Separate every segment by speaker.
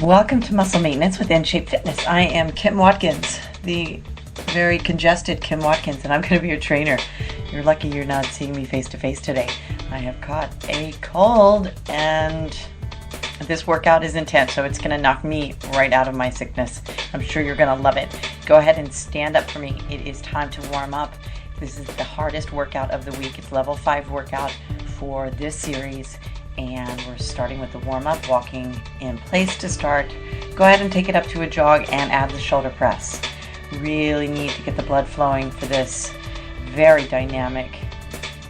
Speaker 1: Welcome to Muscle Maintenance with InShape Fitness. I am Kim Watkins, the very congested Kim Watkins, and I'm going to be your trainer. You're lucky you're not seeing me face to face today. I have caught a cold, and this workout is intense, so it's going to knock me right out of my sickness. I'm sure you're going to love it. Go ahead and stand up for me. It is time to warm up. This is the hardest workout of the week. It's level 5 workout for this series. And we're starting with the warm-up, walking in place to start. Go ahead and take it up to a jog and add the shoulder press. Really need to get the blood flowing for this very dynamic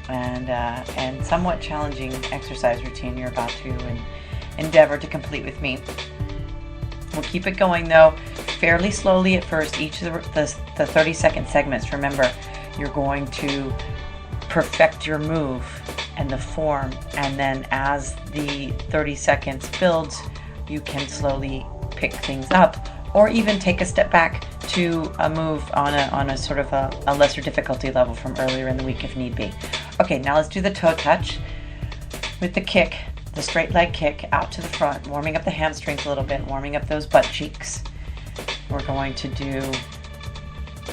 Speaker 1: and somewhat challenging exercise routine you're about to endeavor to complete with me. We'll keep it going though, fairly slowly at first, each of the 30-second segments. Remember, you're going to perfect your move and the form, and then as the 30 seconds builds, you can slowly pick things up or even take a step back to a move on a sort of a lesser difficulty level from earlier in the week if need be. Okay, now let's do the toe touch with the kick, the straight leg kick out to the front, warming up the hamstrings a little bit, warming up those butt cheeks. We're going to do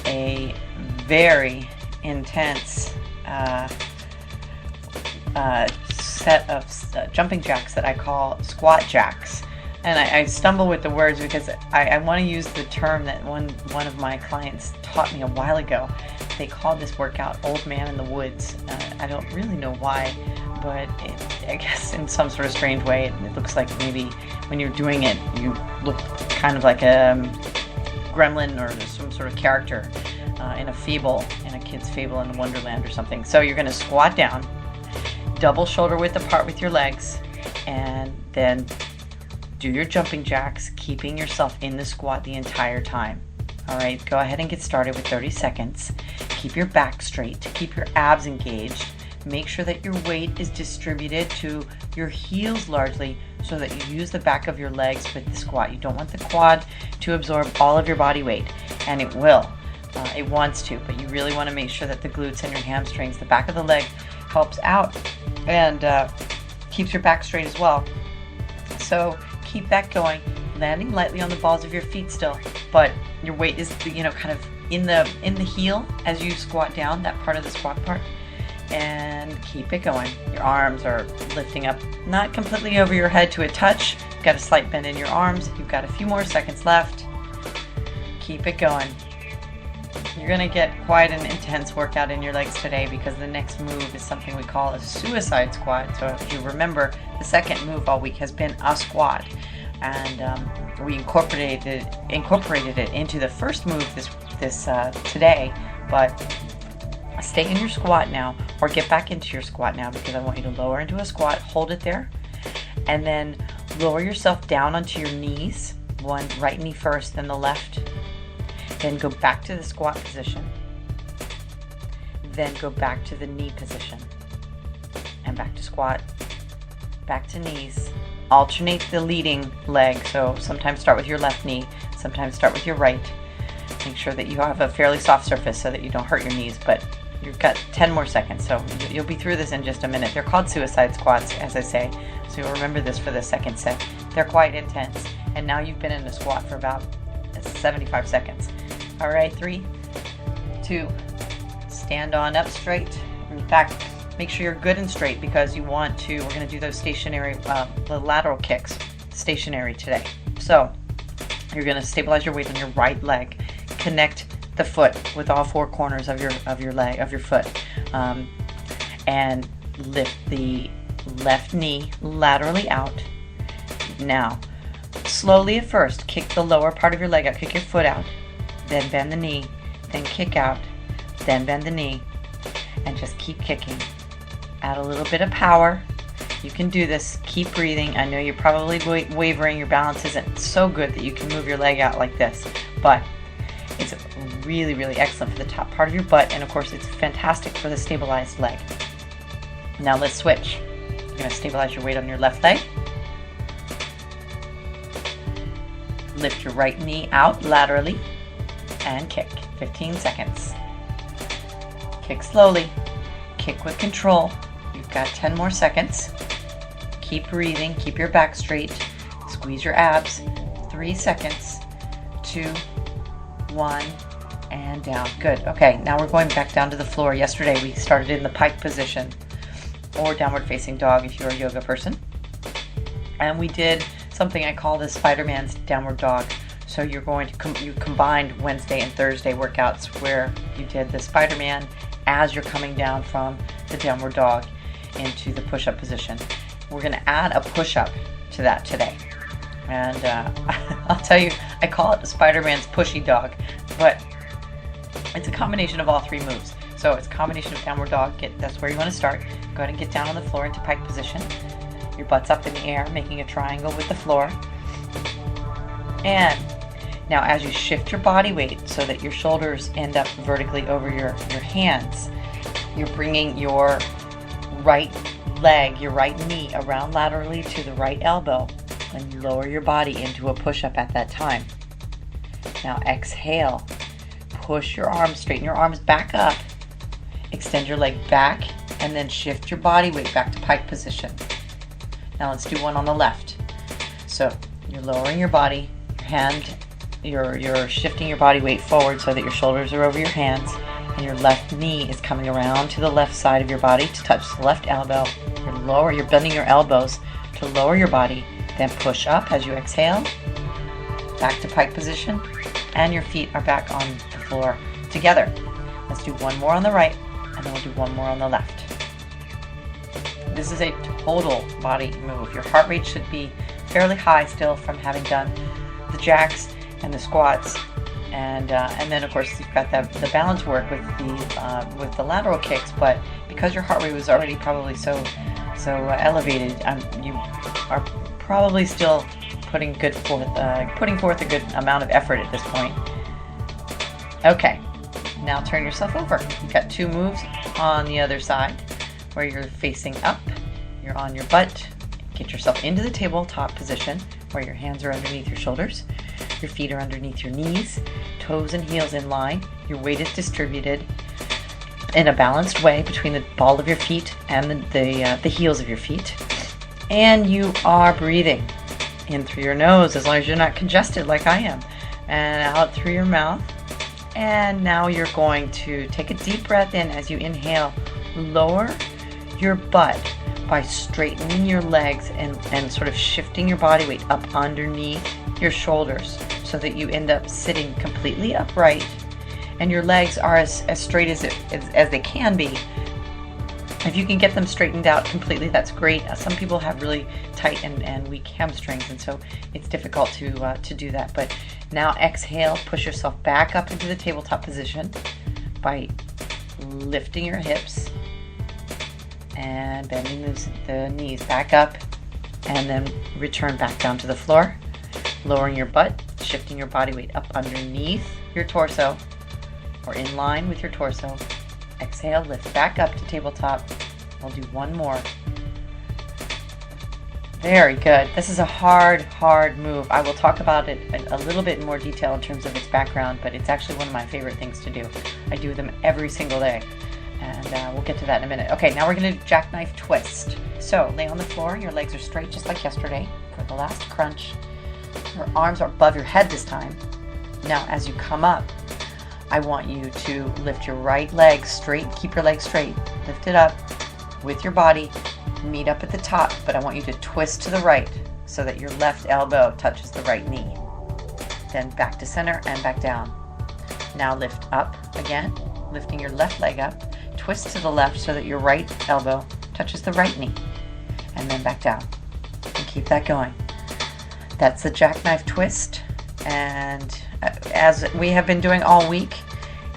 Speaker 1: a very intense set of jumping jacks that I call squat jacks. And I stumble with the words because I want to use the term that one of my clients taught me a while ago. They called this workout Old Man in the Woods. I don't really know why, but I guess in some sort of strange way it looks like maybe when you're doing it you look kind of like a gremlin or some sort of character in a kid's fable in Wonderland or something. So you're going to squat down, double shoulder width apart with your legs, and then do your jumping jacks, keeping yourself in the squat the entire time. All right, go ahead and get started with 30 seconds. Keep your back straight, keep your abs engaged. Make sure that your weight is distributed to your heels largely so that you use the back of your legs with the squat. You don't want the quad to absorb all of your body weight, and it will. It wants to, but you really want to make sure that the glutes and your hamstrings, the back of the leg, helps out and keeps your back straight as well. So keep that going, landing lightly on the balls of your feet still, but your weight is kind of in the heel as you squat down, that part of the squat part, and keep it going. Your arms are lifting up, not completely over your head to a touch. You've got a slight bend in your arms. You've got a few more seconds left. Keep it going. You're going to get quite an intense workout in your legs today because the next move is something we call a suicide squat. So if you remember, the second move all week has been a squat, and we incorporated it into the first move this today. But stay in your squat now, or get back into your squat now, because I want you to lower into a squat, hold it there, and then lower yourself down onto your knees. One right knee first, then the left. Then go back to the squat position. Then go back to the knee position. And back to squat. Back to knees. Alternate the leading leg. So sometimes start with your left knee. Sometimes start with your right. Make sure that you have a fairly soft surface so that you don't hurt your knees. But you've got 10 more seconds. So you'll be through this in just a minute. They're called suicide squats, as I say. So you'll remember this for the second set. They're quite intense. And now you've been in a squat for about 75 seconds. All right, 3, 2, stand on up straight. In fact, make sure you're good and straight because we're going to do those stationary, the lateral kicks, stationary today. So you're going to stabilize your weight on your right leg, connect the foot with all 4 corners of your foot, and lift the left knee laterally out. Now, slowly at first, kick the lower part of your leg out, kick your foot out, then bend the knee, then kick out, then bend the knee, and just keep kicking. Add a little bit of power. You can do this. Keep breathing. I know you're probably wavering. Your balance isn't so good that you can move your leg out like this, but it's really, really excellent for the top part of your butt, and of course it's fantastic for the stabilized leg. Now let's switch. You're going to stabilize your weight on your left leg. Lift your right knee out laterally and kick. 15 seconds. Kick slowly. Kick with control. You've got 10 more seconds. Keep breathing. Keep your back straight. Squeeze your abs. 3 seconds. 2, 1, and down. Good. Okay, now we're going back down to the floor. Yesterday we started in the pike position, or downward facing dog if you're a yoga person. And we did something I call the Spider-Man's downward dog. So you're going to you combined Wednesday and Thursday workouts where you did the Spider-Man as you're coming down from the downward dog into the push-up position. We're going to add a push-up to that today. And I'll tell you, I call it the Spider-Man's pushy dog, but it's a combination of all 3 moves. So it's a combination of downward dog. That's where you want to start. Go ahead and get down on the floor into pike position. Your butt's up in the air, making a triangle with the floor. And now as you shift your body weight so that your shoulders end up vertically over your hands, you're bringing your right leg, your right knee around laterally to the right elbow, and you lower your body into a push-up at that time. Now exhale. Push your arms, straighten your arms back up. Extend your leg back, and then shift your body weight back to pike position. Now let's do one on the left. So you're lowering your body, you're shifting your body weight forward so that your shoulders are over your hands, and your left knee is coming around to the left side of your body to touch the left elbow. You're bending your elbows to lower your body, then push up as you exhale, back to pike position, and your feet are back on the floor together. Let's do one more on the right, and then we'll do one more on the left. This is a total body move. Your heart rate should be fairly high still from having done the jacks and the squats, and then of course you've got the balance work with the lateral kicks. But because your heart rate was already probably so elevated, you are probably still putting forth a good amount of effort at this point. Okay, now turn yourself over. You've got 2 moves on the other side where you're facing up, you're on your butt. Get yourself into the tabletop position where your hands are underneath your shoulders, your feet are underneath your knees, toes and heels in line. Your weight is distributed in a balanced way between the ball of your feet and the heels of your feet. And you are breathing in through your nose, as long as you're not congested like I am, and out through your mouth. And now you're going to take a deep breath in. As you inhale, lower your butt by straightening your legs and sort of shifting your body weight up underneath your shoulders so that you end up sitting completely upright, and your legs are as straight as they can be. If you can get them straightened out completely, that's great. Some people have really tight and weak hamstrings, and so it's difficult to do that. But now exhale, push yourself back up into the tabletop position by lifting your hips and bending the knees back up, and then return back down to the floor, lowering your butt, shifting your body weight up underneath your torso or in line with your torso. Exhale, lift back up to tabletop. We'll do one more. Very good. This is a hard move. I will talk about it a little bit in more detail in terms of its background, but it's actually one of my favorite things to do. I do them every single day, and we'll get to that in a minute. Okay, now we're going to jackknife twist. So lay on the floor, your legs are straight just like yesterday for the last crunch. Your arms are above your head this time. Now as you come up, I want you to lift your right leg straight, keep your leg straight, lift it up with your body, meet up at the top, but I want you to twist to the right so that your left elbow touches the right knee. Then back to center and back down. Now lift up again, lifting your left leg up, twist to the left so that your right elbow touches the right knee, and then back down. And keep that going. That's the jackknife twist, and as we have been doing all week,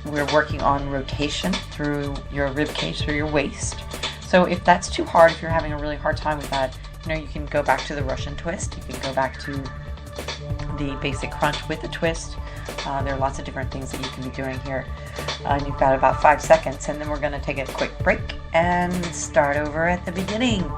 Speaker 1: we're working on rotation through your rib cage, through your waist. So if that's too hard, if you're having a really hard time with that, you can go back to the Russian twist. You can go back to the basic crunch with the twist. There are lots of different things that you can be doing here. And you've got about 5 seconds, and then we're going to take a quick break and start over at the beginning.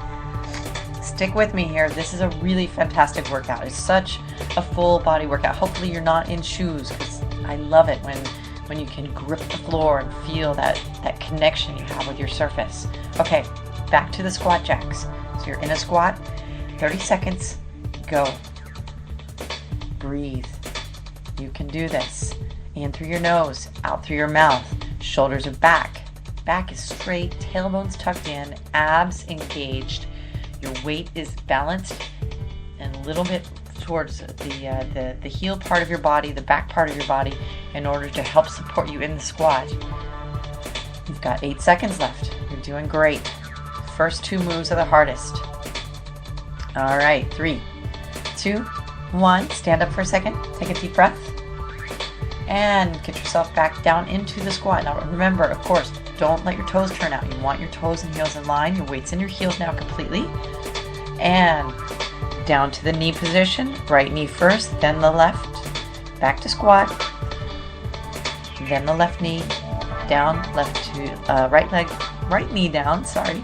Speaker 1: Stick with me here. This is a really fantastic workout. It's such a full body workout. Hopefully you're not in shoes, because I love it when you can grip the floor and feel that connection you have with your surface. Okay, back to the squat jacks. So you're in a squat, 30 seconds, go. breathe. You can do this. In through your nose, out through your mouth. Shoulders are back. Back is straight, tailbones tucked in, abs engaged. Your weight is balanced and a little bit towards the heel part of your body, the back part of your body, in order to help support you in the squat. You've got 8 seconds left. You're doing great. First 2 moves are the hardest. All right, 3, 2, 1. Stand up for a second. Take a deep breath. And get yourself back down into the squat. Now remember, of course, don't let your toes turn out. You want your toes and heels in line. Your weight's in your heels now completely. And down to the knee position. Right knee first, then the left. Back to squat. Then the left knee down, left to right leg, right knee down, sorry.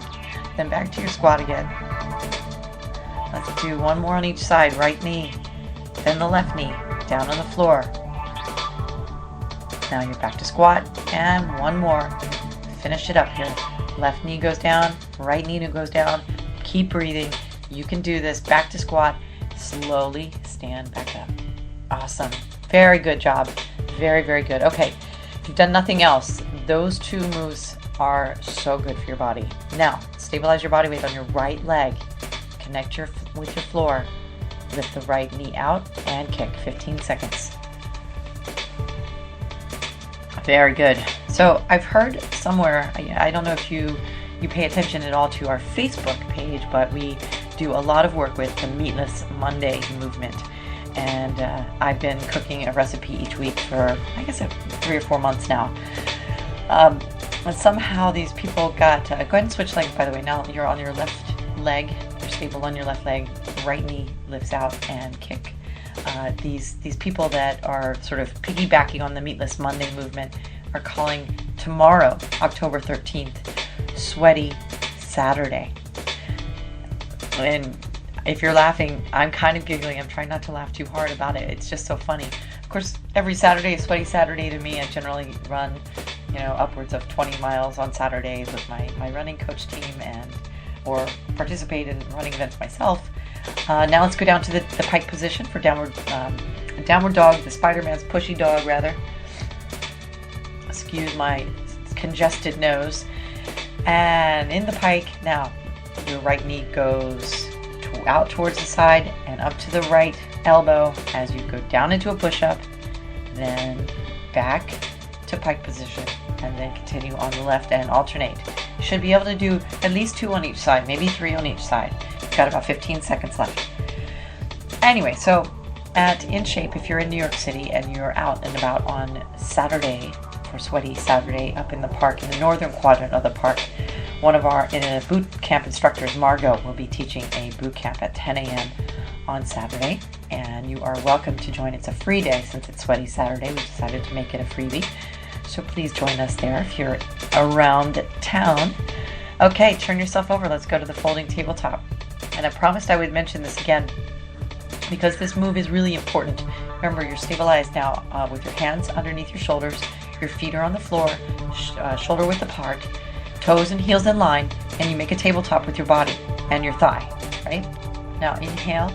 Speaker 1: Then back to your squat again. Let's do one more on each side. Right knee, then the left knee, down on the floor. Now you're back to squat, and one more. Finish it up here. Left knee goes down, right knee goes down. Keep breathing. You can do this. Back to squat. Slowly stand back up. Awesome. Very good job. Very, very good. Okay, if you've done nothing else, those 2 moves are so good for your body. Now, stabilize your body weight on your right leg. Connect with your floor. Lift the right knee out and kick. 15 seconds. Very good. So I've heard somewhere, I don't know if you pay attention at all to our Facebook page, but we do a lot of work with the Meatless Monday movement. And I've been cooking a recipe each week for, I guess, 3 or 4 months now. And somehow these people got, go ahead and switch legs, by the way. Now you're on your left leg. You're stable on your left leg. Right knee lifts out and kick. These people that are sort of piggybacking on the Meatless Monday movement are calling tomorrow, October 13th, Sweaty Saturday. And if you're laughing, I'm kind of giggling. I'm trying not to laugh too hard about it. It's just so funny. Of course, every Saturday is Sweaty Saturday to me. I generally run, upwards of 20 miles on Saturdays with my running coach team or participate in running events myself. Now let's go down to the pike position for downward dog, the Spider-Man's pushy dog, rather. Excuse my congested nose. And in the pike, now your right knee goes out towards the side and up to the right elbow as you go down into a push-up, then back to pike position, and then continue on the left and alternate. You should be able to do at least 2 on each side, maybe 3 on each side. You've got about 15 seconds left. Anyway, so at In Shape, if you're in New York City and you're out and about on Saturday for Sweaty Saturday up in the park, in the northern quadrant of the park, one of our boot camp instructors, Margot, will be teaching a boot camp at 10 a.m. on Saturday, and you are welcome to join. It's a free day since it's Sweaty Saturday. We decided to make it a freebie, so please join us there if you're around town. Okay, turn yourself over. Let's go to the folding tabletop. And I promised I would mention this again because this move is really important. Remember, you're stabilized now with your hands underneath your shoulders. Your feet are on the floor, shoulder width apart, toes and heels in line, and you make a tabletop with your body and your thigh, right? Now inhale,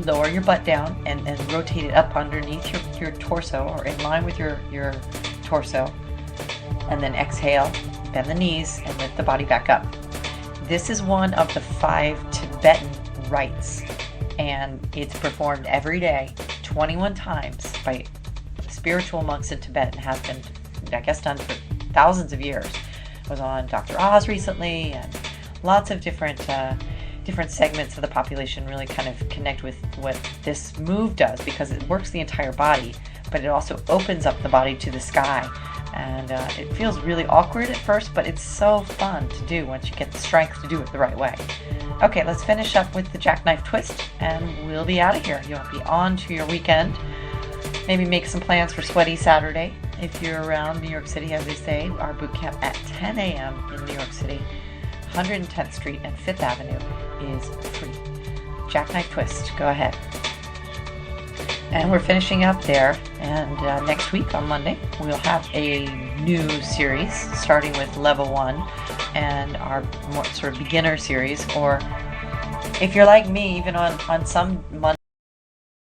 Speaker 1: lower your butt down and rotate it up underneath your torso or in line with your torso. And then exhale, bend the knees and lift the body back up. This is one of the 5 Tibetan rites, and it's performed every day, 21 times by spiritual monks in Tibet, and has been, I guess, done for thousands of years. I was on Dr. Oz recently, and lots of different segments of the population really kind of connect with what this move does, because it works the entire body, but it also opens up the body to the sky. And it feels really awkward at first, but it's so fun to do once you get the strength to do it the right way. Okay, let's finish up with the jackknife twist, and we'll be out of here. You'll be on to your weekend. Maybe make some plans for Sweaty Saturday. If you're around New York City, as they say, our boot camp at 10 a.m. in New York City, 110th Street and 5th Avenue is free. Jackknife twist, go ahead. And we're finishing up there, and next week on Monday we'll have a new series starting with level 1 and our more sort of beginner series, or if you're like me, even on some Monday